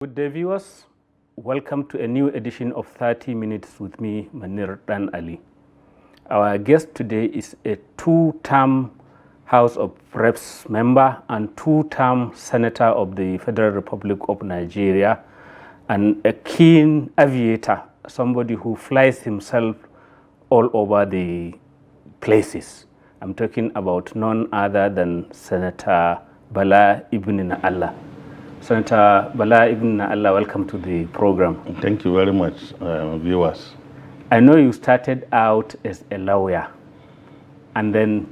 Good day, viewers. Welcome to a new edition of 30 Minutes with me, Manir Allah. Our guest today is a two-term House of Reps member and two-term Senator of the Federal Republic of Nigeria, and a keen aviator, somebody who flies himself all over the places. I'm talking about none other than Senator Bala Ibn Na Allah. Senator Bala Ibn Na Allah, welcome to the program. Thank you very much, viewers. I know you started out as a lawyer, and then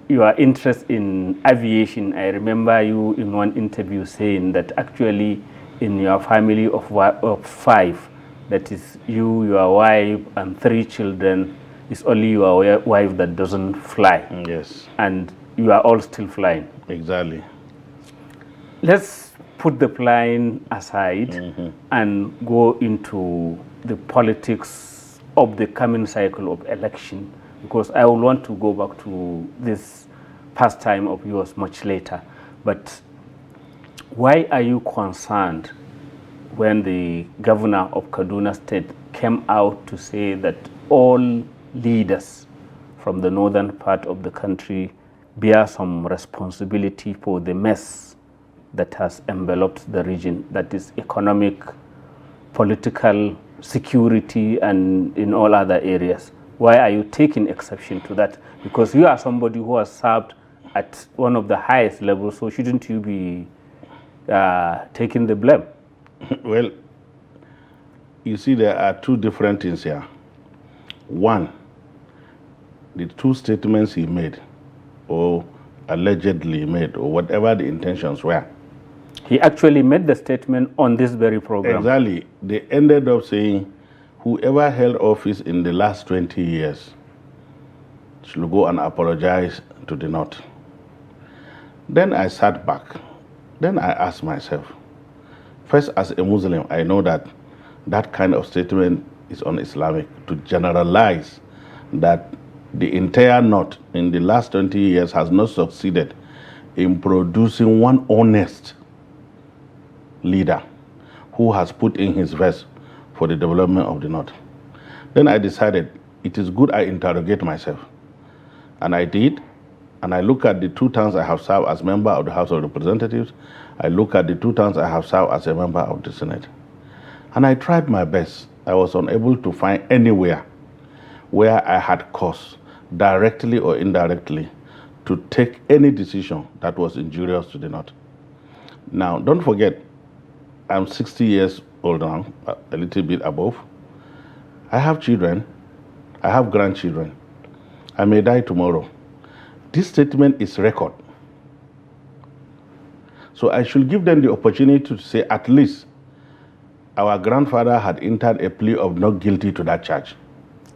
your interest in aviation. I remember you in one interview saying that actually in your family of five, that is you, your wife, and three children, it's only your wife that doesn't fly. Yes. And you are all still flying. Exactly. Let's put the flying aside and go into the politics of the coming cycle of election, because I will want to go back to this pastime of yours much later. But why are you concerned when the governor of Kaduna State came out to say that all leaders from the northern part of the country bear some responsibility for the mess that has enveloped the region, that is economic, political, security, and in all other areas? Why are you taking exception to that? Because you are somebody who has served at one of the highest levels, so shouldn't you be taking the blame? Well, you see, there are two different things here. One, the two statements he made, or allegedly made, or whatever the intentions were. He actually made the statement on this very program. Exactly. They ended up saying, whoever held office in the last 20 years should go and apologize to the North. Then I sat back. Then I asked myself, first, as a Muslim, I know that that kind of statement is un-Islamic. To generalize that the entire North in the last 20 years has not succeeded in producing one honest leader who has put in his best for the development of the North. Then I decided it is good I interrogate myself. And I did. And I look at the 2 terms I have served as member of the House of Representatives. I look at the 2 terms I have served as a member of the Senate. And I tried my best. I was unable to find anywhere where I had cause, directly or indirectly, to take any decision that was injurious to the North. Now, don't forget, I'm 60 years old now, a little bit above. I have children. I have grandchildren. I may die tomorrow. This statement is record. So I should give them the opportunity to say, at least our grandfather had entered a plea of not guilty to that charge.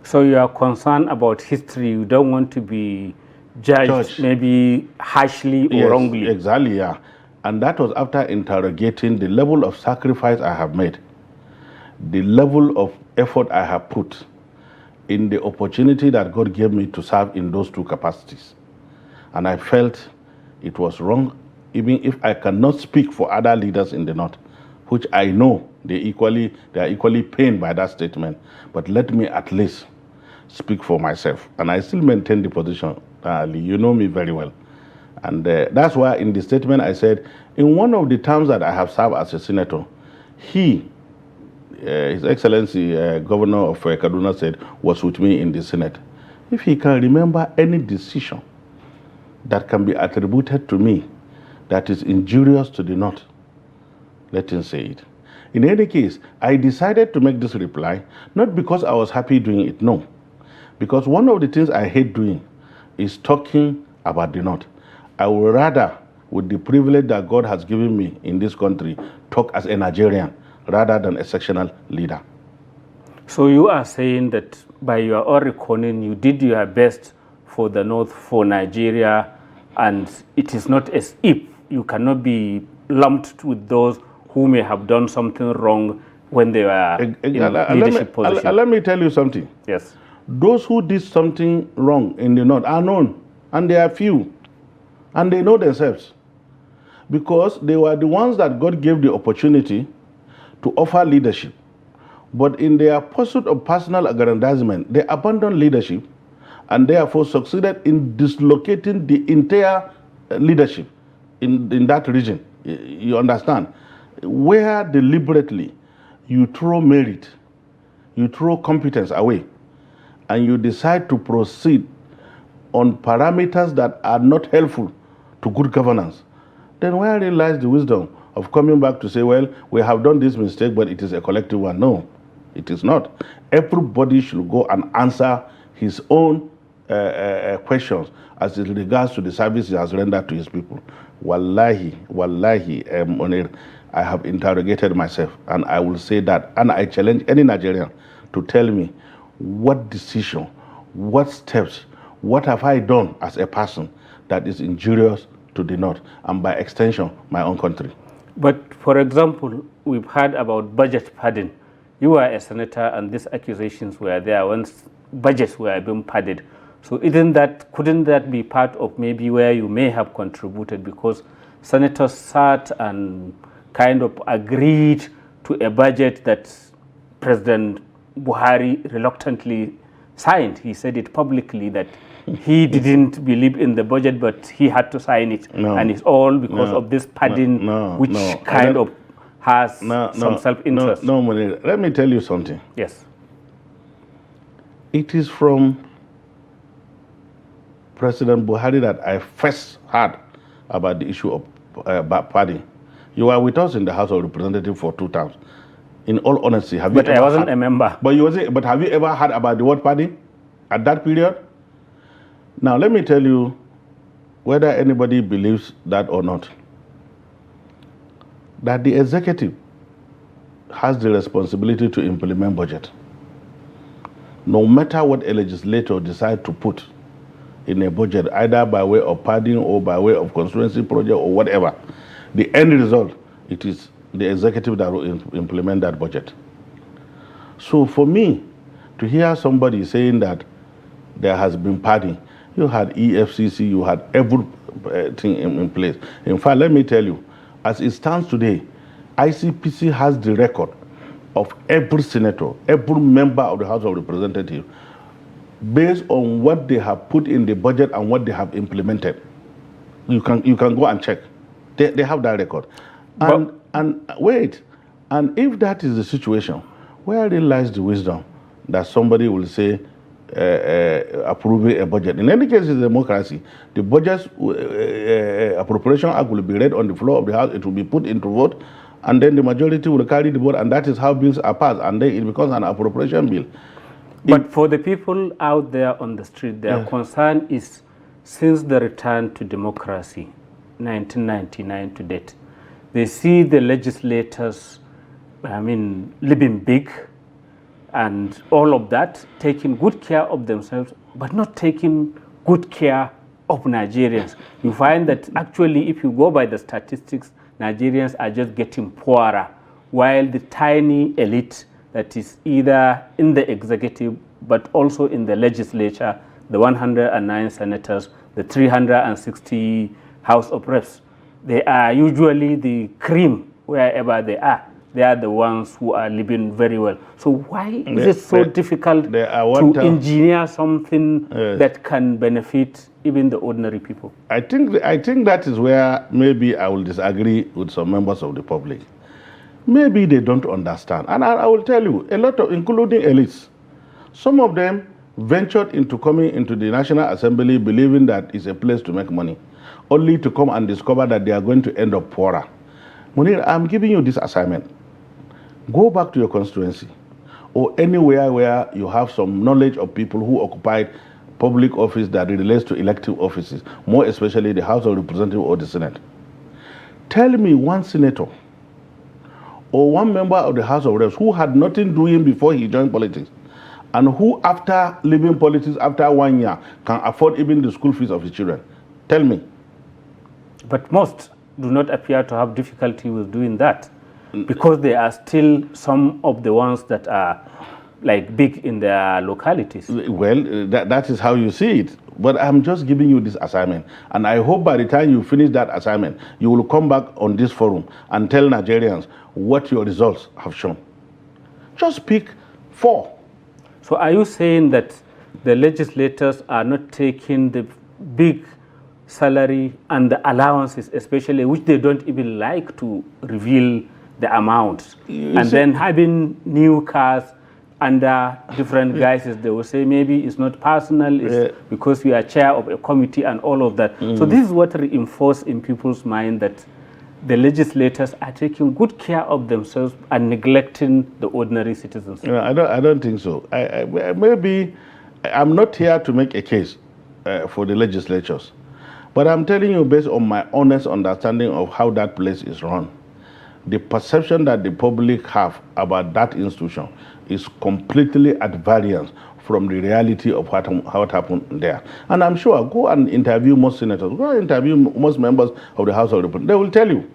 So you are concerned about history. You don't want to be judged maybe harshly or wrongly. Exactly, yeah. And that was after interrogating the level of sacrifice I have made, the level of effort I have put in the opportunity that God gave me to serve in those 2 capacities. And I felt it was wrong, even if I cannot speak for other leaders in the North, which I know they are equally pained by that statement. But let me at least speak for myself. And I still maintain the position. Ali, you know me very well. And that's why in the statement I said, in one of the terms that I have served as a senator, His Excellency, Governor of Kaduna State, was with me in the Senate. If he can remember any decision that can be attributed to me that is injurious to the North, let him say it. In any case, I decided to make this reply, not because I was happy doing it, no. Because one of the things I hate doing is talking about the North. I would rather, with the privilege that God has given me in this country, talk as a Nigerian rather than a sectional leader. So you are saying that by your own reckoning, you did your best for the North, for Nigeria, and it is not as if you cannot be lumped with those who may have done something wrong when they were in leadership position. Let me tell you something. Yes. Those who did something wrong in the North are known, and they are few, and they know themselves, because they were the ones that God gave the opportunity to offer leadership. But in their pursuit of personal aggrandizement, they abandoned leadership and therefore succeeded in dislocating the entire leadership in that region. You understand? Where deliberately you throw merit, you throw competence away, and you decide to proceed on parameters that are not helpful to good governance, then where lies the wisdom of coming back to say, well, we have done this mistake, but it is a collective one? No, it is not. Everybody should go and answer his own questions as it regards to the service he has rendered to his people. Wallahi, Manir, I have interrogated myself, and I will say that, and I challenge any Nigerian to tell me what decision, what steps, what have I done as a person that is injurious to the North, and by extension, my own country. But for example, we've heard about budget padding. You are a senator, and these accusations were there when budgets were being padded. So couldn't that be part of maybe where you may have contributed, because senators sat and kind of agreed to a budget that President Buhari reluctantly signed? He said it publicly that he didn't believe in the budget, but he had to sign it. No. And it's all because of this padding, which kind of has some self-interest. No, Manir, let me tell you something. Yes. It is from President Buhari that I first heard about the issue of padding. You were with us in the House of Representatives for 2 terms. In all honesty, have you ever But I wasn't a member. But have you ever heard about the word padding at that period? Now, let me tell you, whether anybody believes that or not, that the executive has the responsibility to implement budget. No matter what a legislator decides to put in a budget, either by way of padding or by way of constituency project or whatever, the end result, it is the executive that will implement that budget. So for me, to hear somebody saying that there has been padding, you had EFCC, you had everything in place. In fact, let me tell you, as it stands today, ICPC has the record of every senator, every member of the House of Representatives, based on what they have put in the budget and what they have implemented. You can go and check. They have that record. And wait, and if that is the situation, where lies the wisdom that somebody will say approving a budget? In any case, it's democracy. The budget appropriation act will be read on the floor of the House. It will be put into vote, and then the majority will carry the vote, and that is how bills are passed, and then it becomes an appropriation bill. But for the people out there on the street, their concern is, since the return to democracy, 1999 to date, they see the legislators, living big and all of that, taking good care of themselves, but not taking good care of Nigerians. You find that actually, if you go by the statistics, Nigerians are just getting poorer, while the tiny elite that is either in the executive but also in the legislature, the 109 senators, the 360 House of Reps, they are usually the cream wherever they are. They are the ones who are living very well. So why is it so difficult to engineer something that can benefit even the ordinary people? I think that is where maybe I will disagree with some members of the public. Maybe they don't understand. And I will tell you, a lot of, including elites, some of them ventured into coming into the National Assembly believing that it's a place to make money, only to come and discover that they are going to end up poorer. Manir, I'm giving you this assignment. Go back to your constituency or anywhere where you have some knowledge of people who occupied public office that relates to elective offices, more especially the House of Representatives or the Senate. Tell me one senator or one member of the House of Reps who had nothing doing before he joined politics, and who after leaving politics after 1 year can afford even the school fees of his children. Tell me. But most do not appear to have difficulty with doing that, because there are still some of the ones that are like big in their localities. Well, that is how you see it. But I'm just giving you this assignment. And I hope by the time you finish that assignment, you will come back on this forum and tell Nigerians what your results have shown. Just pick 4. So are you saying that the legislators are not taking the big salary and the allowances, especially, which they don't even like to reveal the amounts, and then having new cars under different guises? They will say maybe it's not personal, it's because you are chair of a committee and all of that. So this is what reinforces in people's mind that the legislators are taking good care of themselves and neglecting the ordinary citizens. No, I don't think so. Maybe I'm not here to make a case for the legislatures, but I'm telling you based on my honest understanding of how that place is run. The perception that the public have about that institution is completely at variance from the reality of what happened there. And I'm sure, go and interview most senators, go and interview most members of the House of Representatives. They will tell you.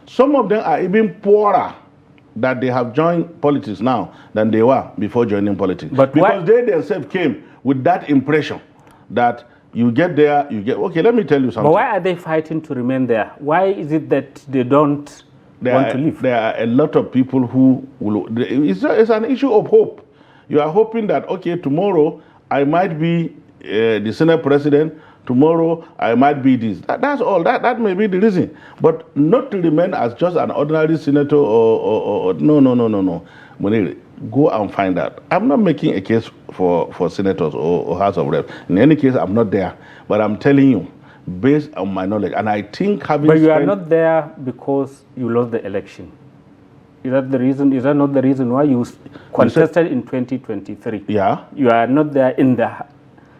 Some of them are even poorer that they have joined politics now than they were before joining politics. But because they themselves came with that impression that you get there, you get, okay, let me tell you something. But why are they fighting to remain there? Why is it that they don't want to leave? There are a lot of people who will, it's an issue of hope. You are hoping that, okay, tomorrow I might be the Senate president, tomorrow I might be this. That's all. That may be the reason. But not to remain as just an ordinary senator or no. Manir, go and find out. I'm not making a case for senators or House of Reps. In any case, I'm not there. But I'm telling you, based on my knowledge, and I think having But you are not there because you lost the election. Is that the reason? Is that not the reason why you contested in 2023? Yeah. You are not there in the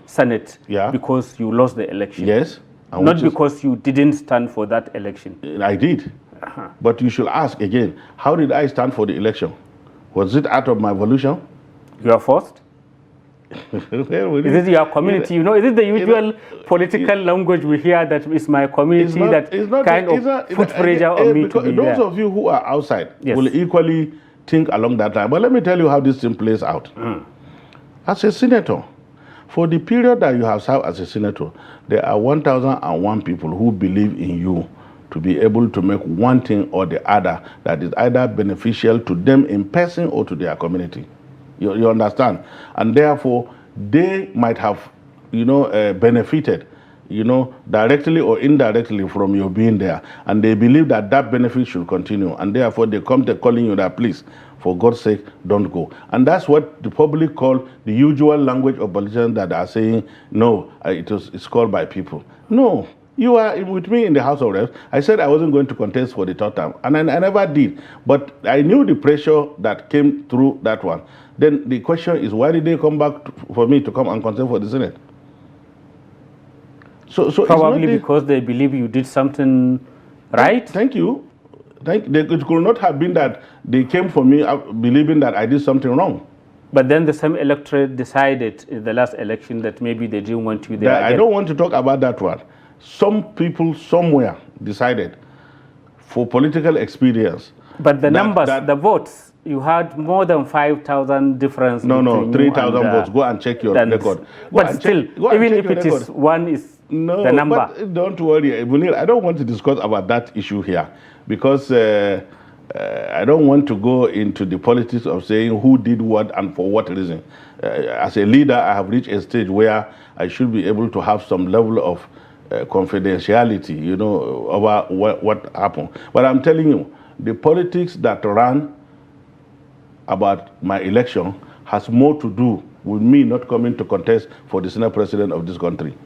Senate because you lost the election. Yes. Not because you didn't stand for that election. I did. But you should ask again, how did I stand for the election? Was it out of my volition? You are forced? Is it your community? Is it the usual political language we hear that it's my community put pressure on me to be those there? of you who are outside will equally think along that line. But let me tell you how this thing plays out. As a senator, for the period that you have served as a senator, there are 1,001 people who believe in you to be able to make one thing or the other that is either beneficial to them in person or to their community. You understand? And therefore, they might have, benefited, directly or indirectly from your being there. And they believe that that benefit should continue. And therefore, they come to calling you that, please, for God's sake, don't go. And that's what the public call the usual language of politicians that are saying, no, it's called by people. No. You are with me in the House of Reps. I said I wasn't going to contest for the third term, and I never did. But I knew the pressure that came through that one. Then the question is, why did they come back for me to come and contest for the Senate? So probably because they believe you did something right. Thank you. It could not have been that they came for me believing that I did something wrong. But then the same electorate decided in the last election that maybe they didn't want you there. I don't want to talk about that one. Some people somewhere decided for political experience. But the numbers, the votes, you had more than 5,000 difference. No, 3,000 votes. Go and check your record. But still, even if it is one is the number. But don't worry, Manir, I don't want to discuss about that issue here because I don't want to go into the politics of saying who did what and for what reason. As a leader, I have reached a stage where I should be able to have some level of confidentiality, over what happened. But I'm telling you, the politics that ran about my election has more to do with me not coming to contest for the Senate president of this country.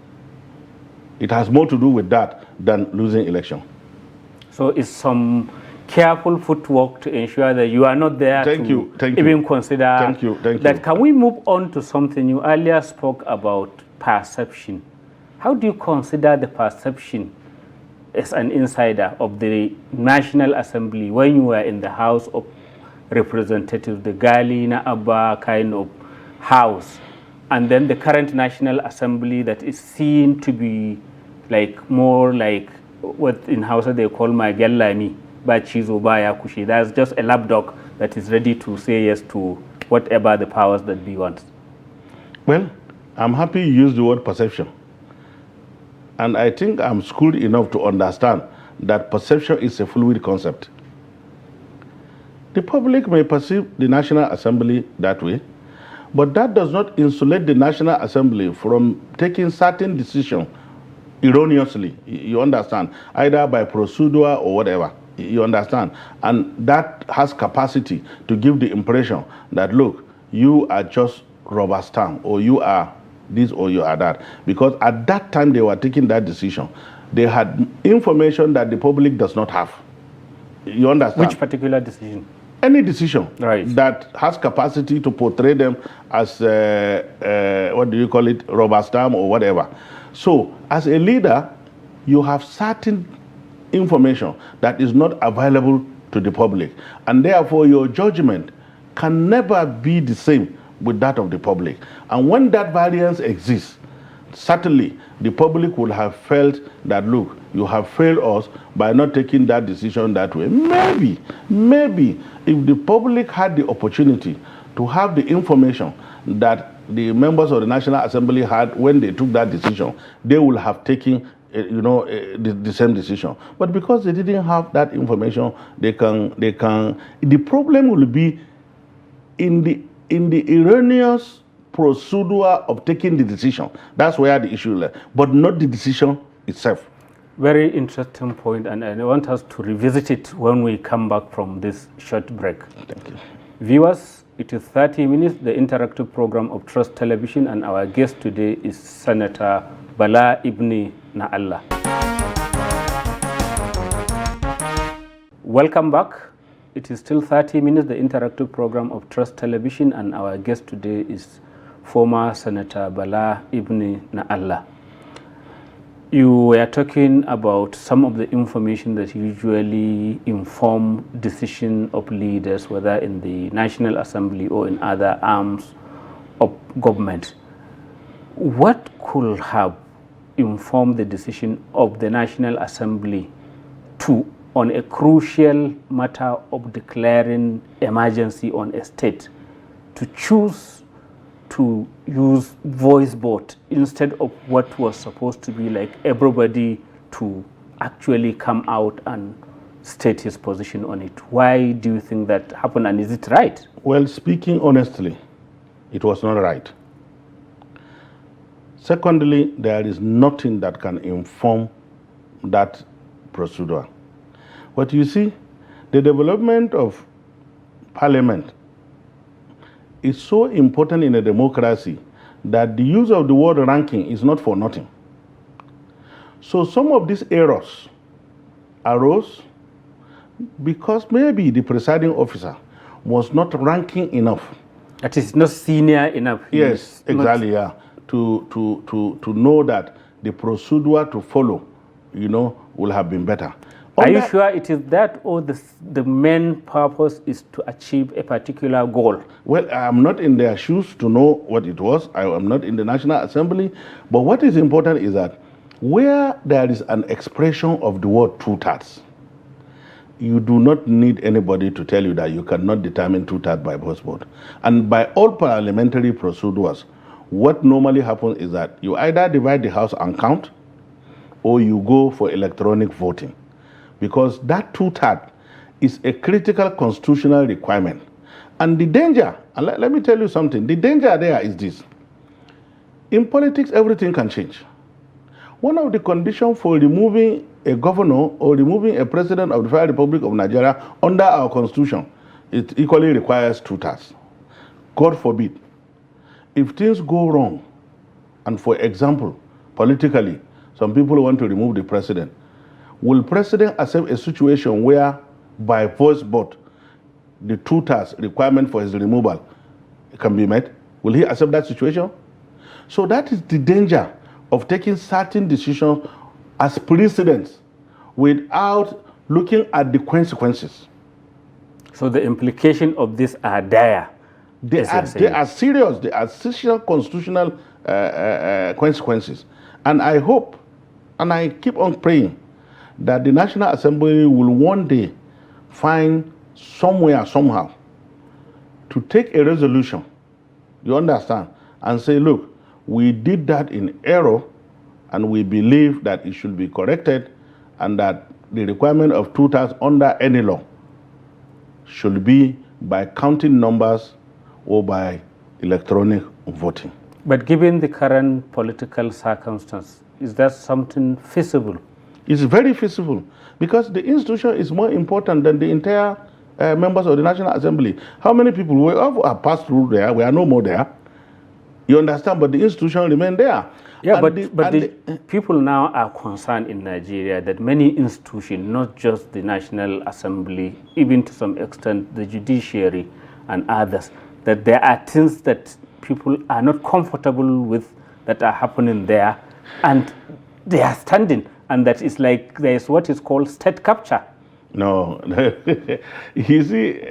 It has more to do with that than losing election. So it's some careful footwork to ensure that you are not there even consider that. Can we move on to something you earlier spoke about, perception? How do you consider the perception as an insider of the National Assembly when you were in the House of Representatives, the Gali na Abba kind of house, and then the current National Assembly that is seen to be more like what in Hausa they call Magellani, Bachizo Baya Kushi. That's just a lapdog that is ready to say yes to whatever the powers that be want? Well, I'm happy you used the word perception. And I think I'm schooled enough to understand that perception is a fluid concept. The public may perceive the National Assembly that way, but that does not insulate the National Assembly from taking certain decisions erroneously, you understand, either by procedure or whatever, you understand. And that has capacity to give the impression that, look, you are just rubber stamp, or you are this or you are that. Because at that time they were taking that decision, they had information that the public does not have. You understand? Which particular decision? Any decision that has capacity to portray them as, what do you call it, rubber stamp or whatever. So, as a leader, you have certain information that is not available to the public. And therefore, your judgment can never be the same with that of the public. And when that variance exists, certainly the public will have felt that, look, you have failed us by not taking that decision that way. Maybe if the public had the opportunity to have the information that the members of the National Assembly had when they took that decision, they will have taken the same decision. But because they didn't have that information, the problem will be in the erroneous procedure of taking the decision. That's where the issue lies, but not the decision itself. Very interesting point, and I want us to revisit it when we come back from this short break. Thank you. Viewers, it is 30 minutes, the interactive program of Trust Television, and our guest today is Senator Bala Ibn Na Allah. Welcome back. It is still 30 minutes, the interactive program of Trust Television, and our guest today is former Senator Bala Ibn Na Allah. You were talking about some of the information that usually inform decision of leaders, whether in the National Assembly or in other arms of government. What could have informed the decision of the National Assembly on a crucial matter of declaring emergency on a state to choose to use voice vote instead of what was supposed to be like everybody to actually come out and state his position on it? Why do you think that happened, and is it right? Well, speaking honestly, it was not right. Secondly, there is nothing that can inform that procedure. But you see, the development of parliament is so important in a democracy that the use of the word ranking is not for nothing. So some of these errors arose because maybe the presiding officer was not ranking enough. That is not senior enough. Yes, exactly, yeah. To know that the procedure to follow, will have been better. Are you sure it is that, or the main purpose is to achieve a particular goal? Well, I'm not in their shoes to know what it was. I am not in the National Assembly. But what is important is that where there is an expression of the word two-thirds, you do not need anybody to tell you that you cannot determine two-thirds by voice vote. And by all parliamentary procedures, what normally happens is that you either divide the House and count, or you go for electronic voting. Because that two-thirds is a critical constitutional requirement. And the danger, and let me tell you something, the danger there is this. In politics, everything can change. One of the conditions for removing a governor or removing a president of the Federal Republic of Nigeria under our constitution, it equally requires two-thirds. God forbid, if things go wrong, and for example, politically, some people want to remove the president, will president accept a situation where by voice vote, the two-thirds requirement for his removal can be met? Will he accept that situation? So that is the danger of taking certain decisions as precedents without looking at the consequences. So the implications of this are dire. They are serious. They are serious constitutional consequences. And I hope, and I keep on praying, that the National Assembly will one day find somewhere, somehow, to take a resolution, you understand, and say, look, we did that in error, and we believe that it should be corrected, and that the requirement of 2/3 under any law should be by counting numbers or by electronic voting. But given the current political circumstance, is that something feasible? It's very feasible, because the institution is more important than the entire members of the National Assembly. How many people we have passed through there? We are no more there. You understand? But the institution remain there. Yeah, but the people now are concerned in Nigeria that many institutions, not just the National Assembly, even to some extent the judiciary and others, that there are things that people are not comfortable with that are happening there, and they are standing, and that is like there is what is called state capture. No, you see,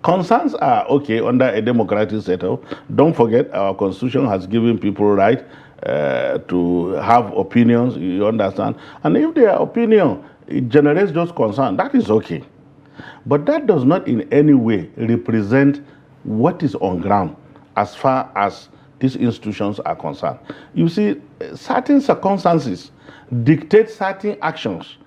concerns are okay under a democratic setup. Don't forget, our constitution has given people right to have opinions, you understand? And if their opinion it generates those concerns, that is okay. But that does not in any way represent what is on ground as far as these institutions are concerned. You see, certain circumstances dictate certain actions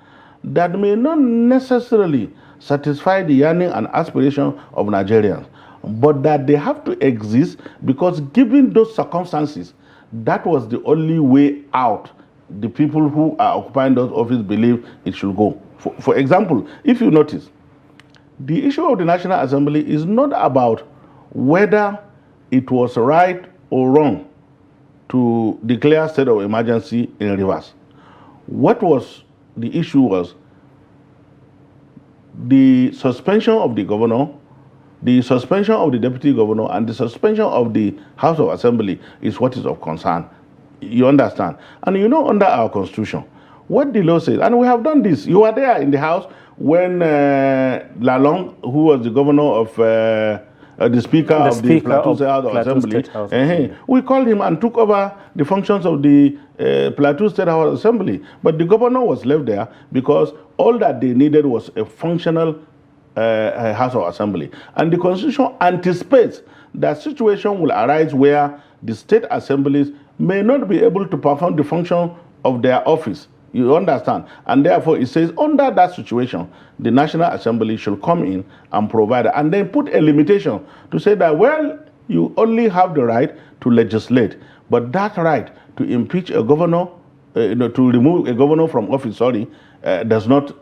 that may not necessarily satisfy the yearning and aspiration of Nigerians, but that they have to exist because given those circumstances, that was the only way out. The people who are occupying those offices believe it should go. For example, if you notice, the issue of the National Assembly is not about whether it was right or wrong to declare state of emergency in Rivers. What was the issue was the suspension of the governor, the suspension of the deputy governor, and the suspension of the House of Assembly is what is of concern. You understand? And you know, under our constitution, what the law says, and we have done this. You were there in the House when Lalong, who was the governor of the Speaker of the Plateau State House of Assembly, we called him and took over the functions of the Plateau State House of Assembly. But the governor was left there because all that they needed was a functional House of Assembly. And the Constitution anticipates that situation will arise where the state assemblies may not be able to perform the function of their office. You understand? And therefore, it says under that situation, the National Assembly should come in and provide, and then put a limitation to say that, well, you only have the right to legislate, but that right to impeach a governor, to remove a governor from office, does not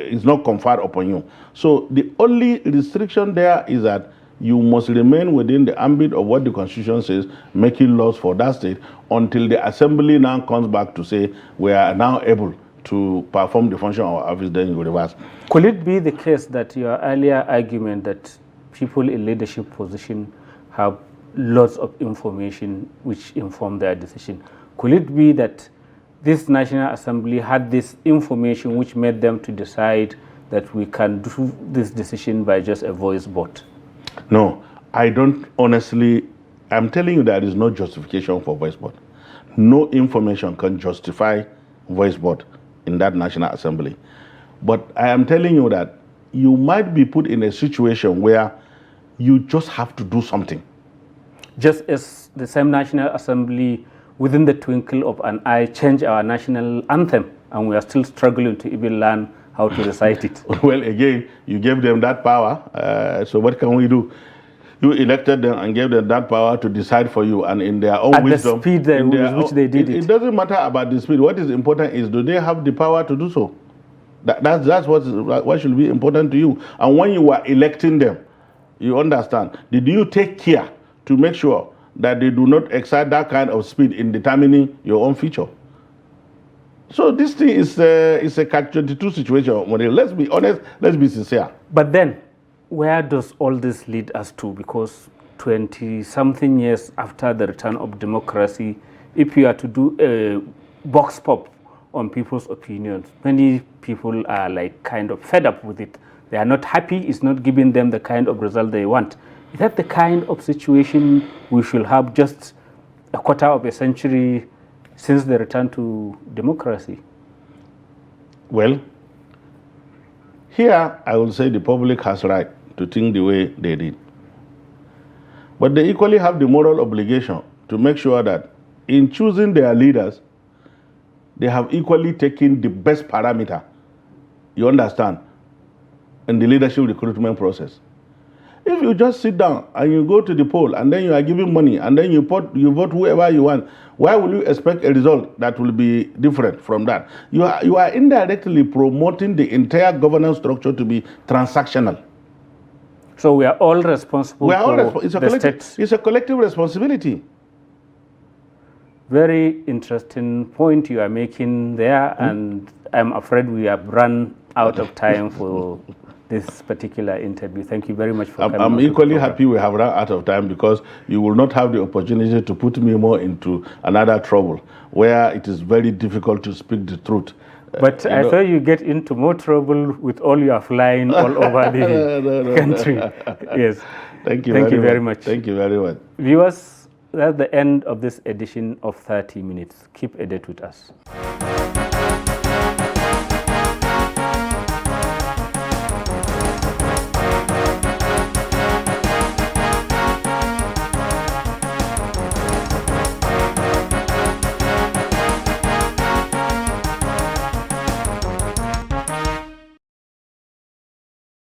is not conferred upon you. So the only restriction there is that you must remain within the ambit of what the Constitution says, making laws for that state, until the Assembly now comes back to say we are now able to perform the function of our office, then you reverse. Could it be the case that your earlier argument that people in leadership position have lots of information which inform their decision, could it be that this National Assembly had this information which made them to decide that we can do this decision by just a voice vote? No, I don't honestly. I'm telling you there is no justification for voice vote. No information can justify voice vote in that National Assembly. But I am telling you that you might be put in a situation where you just have to do something. Just as the same National Assembly, within the twinkle of an eye, change our national anthem, and we are still struggling to even learn how to recite it. Well, again, you gave them that power, so what can we do? You elected them and gave them that power to decide for you, and in their own at wisdom, the speed with which they did it. It doesn't matter about the speed. What is important is, do they have the power to do so? That's what should be important to you. And when you were electing them, you understand, did you take care to make sure that they do not excite that kind of speed in determining your own future? So this thing is a catch-22 situation. Let's be honest, let's be sincere. But then, where does all this lead us to? Because 20-something years after the return of democracy, if you are to do a box pop on people's opinions, many people are like kind of fed up with it. They are not happy. It's not giving them the kind of result they want. Is that the kind of situation we should have just a quarter of a century since the return to democracy? Well, here I will say the public has right to think the way they did. But they equally have the moral obligation to make sure that in choosing their leaders, they have equally taken the best parameter, you understand, in the leadership recruitment process. If you just sit down and you go to the poll and then you are giving money and then you vote whoever you want, why will you expect a result that will be different from that? You are indirectly promoting the entire governance structure to be transactional. So we are all responsible for the state. It's a collective responsibility. Very interesting point you are making there, and I'm afraid we have run out of time for this particular interview. Thank you very much for coming. I'm equally happy we have run out of time, because you will not have the opportunity to put me more into another trouble where it is very difficult to speak the truth. But I thought you get into more trouble with all your flying all over the country. Yes. Thank you very much. Thank you very much. Viewers, that's the end of this edition of 30 Minutes. Keep a date with us.